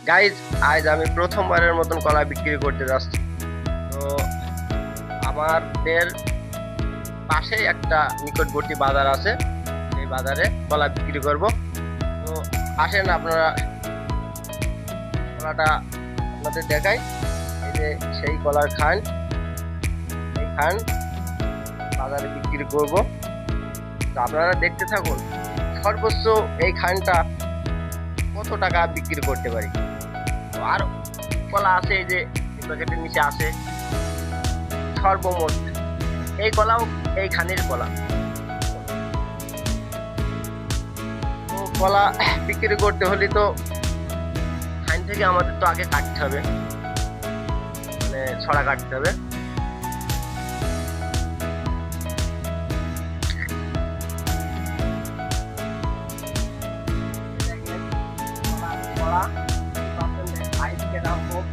Guys, আজ আমি প্রথমবারের মতন কলা বিক্রি করতে যাচ্ছি। তো আমাদের পাশেই একটা নিকটবর্তী বাজার আছে, সেই বাজারে কলা বিক্রি করব। তো আসেন আপনারা, কলাটা আপনাদের দেখাই। এই যে সেই কলার খান, এই খান বাজারে বিক্রি করব। তো আপনারা দেখতে থাকুন সর্বোচ্চ এই খানটা কত টাকা বিক্রি করতে পারি। তো আর কলা আছে, এই যে প্যাকেটের নিচে আছে সর্বমোট এই কলাও এই খানের কলা। তো কলা বিক্রি করতে হলে তো খান থেকে আমাদের তো আগে কাটতে হবে, মানে ছড়া কাটতে হবে। কলা সাইজ কেনা হোক,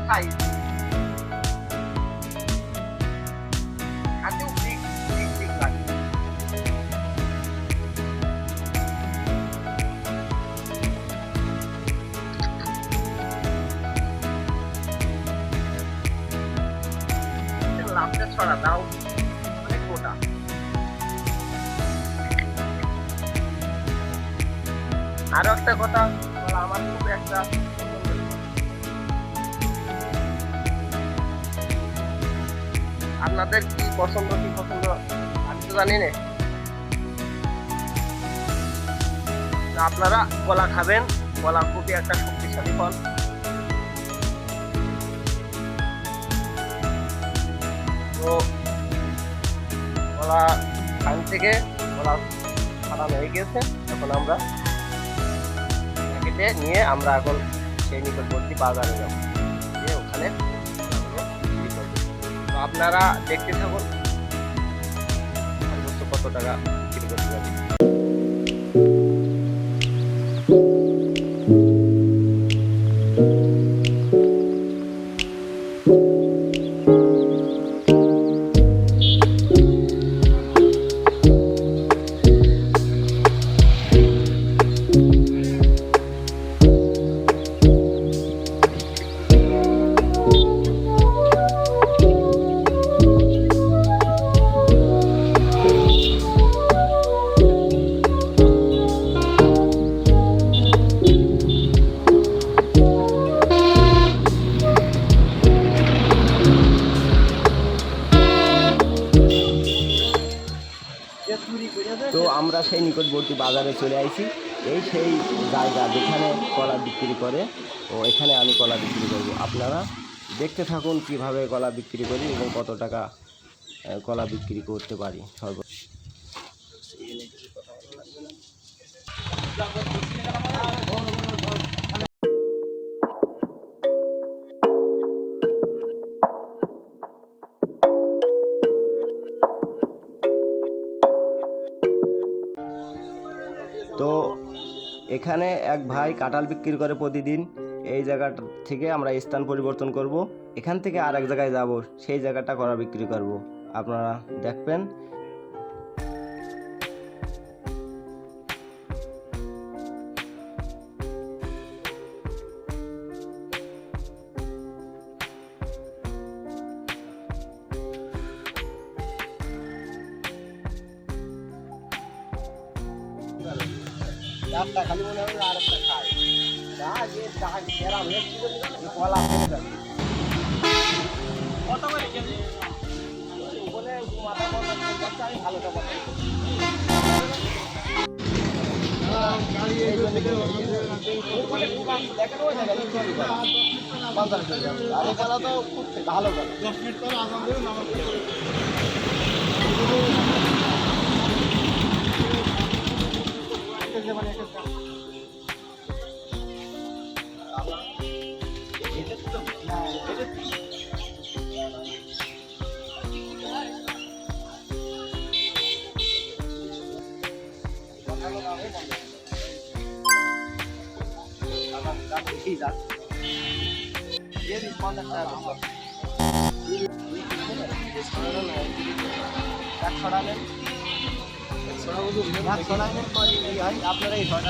সাইজ হাতেও ঠিক ঠিক ঠিক লাগে। লাভটা ছড়া দাও অনেক মোটা। আরো একটা কথা, আমার খুব একটা আপনাদের কি পছন্দ আমি তো জানি না। আপনারা কলা খাবেন, কলা খুবই একটা শক্তিশালী ফল। তো কলা খান থেকে কলা ছাড়ানো হয়ে গেছে, এখন আমরা প্যাকেটে নিয়ে আমরা এখন সেই নিকটবর্তী বাজারে যাব, গিয়ে ওখানে বিক্রি করব। তো আপনারা দেখতে থাকুন সর্বোচ্চ কত টাকা বিক্রি করতে পারি। তো আমরা সেই নিকটবর্তী বাজারে চলে আইছি। এই সেই জায়গা যেখানে কলা বিক্রি করে, ও এখানে আমি কলা বিক্রি করব। আপনারা দেখতে থাকুন কিভাবে কলা বিক্রি করি এবং কত টাকা কলা বিক্রি করতে পারি সর্বোচ্চ। তো এখানে এক ভাই কাঁঠাল বিক্রি করে প্রতিদিন। এই জায়গাটা থেকে আমরা স্থান পরিবর্তন করব, এখান থেকে আর এক জায়গায় যাব, সেই জায়গাটা কলা বিক্রি করব। আপনারা দেখবেন। একটা খালি মনে হয় আর একটা খায় কলা কত করে কেজি বলে মাথা আমি ভালো টাকা তো খুব ভালো করে 10 মিনিট পর আজান দেবে নামাজ আপনারা এই ছটা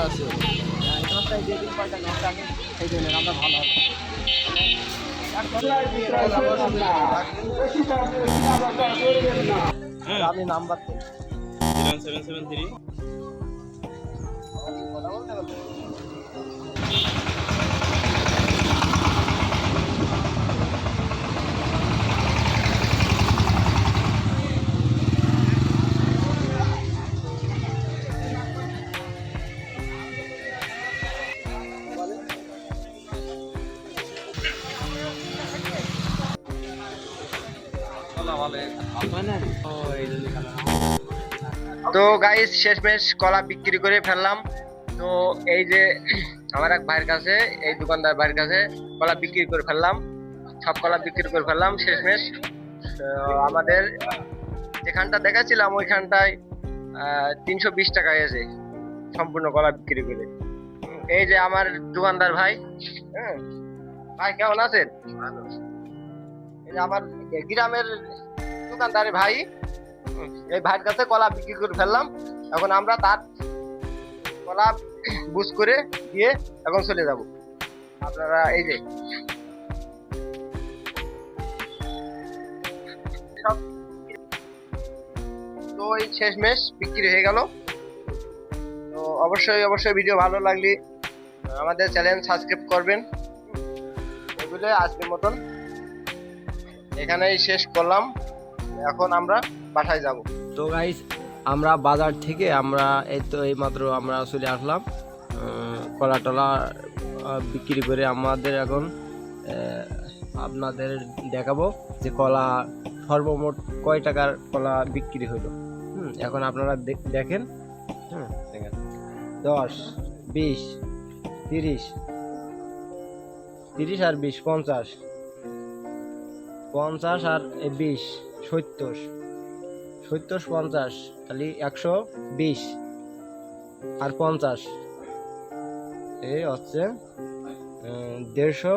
আছে সপ্তাহে যে দিন কয়টা ঘর থাকে সেই দিনের আমরা ভালো হবে। আমি নাম্বার 0773 তো গাইস শেষমেশ কলা বিক্রি করে ফেললাম। তো এই যে আমার এক ভাইয়ের কাছে, এই দোকানদার ভাইয়ের কাছে কলা বিক্রি করে ফেললাম, সব কলা বিক্রি করে ফেললাম শেষমেশ। আমাদের যেখানটা দেখাচ্ছিলাম ওইখানটায় 320 টাকা এসে সম্পূর্ণ কলা বিক্রি করে। এই যে আমার দোকানদার ভাই, হ্যাঁ ভাই কেমন আছেন? এই যে আমার গ্রামের দোকানদারের ভাই, এই ভাইয়ের কাছে কলা বিক্রি করে ফেললাম। এখন আমরা তার কলা বুঝ করে দিয়ে এখন চলে যাব। আপনারা এই যে সব তো এই শেষমেশ বিক্রি হয়ে গেল। তো অবশ্যই ভিডিও ভালো লাগলে আমাদের চ্যানেল সাবস্ক্রাইব করবেন। এগুলো আজকের মতন এখানেই শেষ করলাম। এখন আমরা বাসায় যাব। তো গাইস আমরা বাজার থেকে আমরা এই তো এইমাত্র আমরা চলে আসলাম। কলা টলা বিক্রি করে আমাদের এখন আপনাদের দেখাবো যে কলা সর্বমোট কয় টাকার কলা বিক্রি হলো। এখন আপনারা দেখেন। দেখেন 10, 20, 30, 30 আর 20, 50, 50 আর 20, 70, 70, 50, তাহলে 120 আর 50, এই হচ্ছে 150,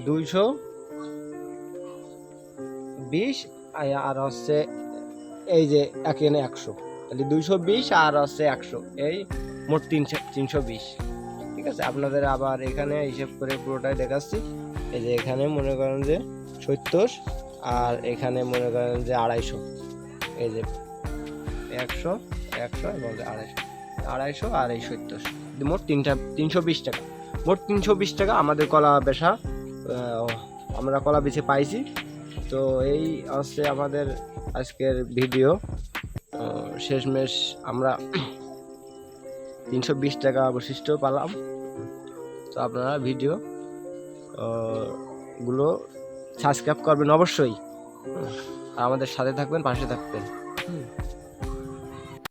220 আর হচ্ছে এই যে এখানে 100, তাহলে 220 আর হচ্ছে 100, এই মোট 320। ঠিক আছে, আপনাদের আবার এখানে হিসেব করে পুরোটাই দেখাচ্ছি। এই যে এখানে মনে করেন যে 70 আর এখানে মনে করেন যে 250, এই যে 100 এবং 250 আর এই 70, মোট 320 টাকা। মোট 320 টাকা আমাদের কলা বেচা, আমরা কলা বেচে পাইছি। তো এই হচ্ছে আমাদের আজকের ভিডিও। শেষমেশ আমরা 320 টাকা অবশিষ্ট পেলাম। তো আপনারা ভিডিও গুলো সাবস্ক্রাইব করবেন অবশ্যই, আর আমাদের সাথে থাকবেন, পাশে থাকবেন।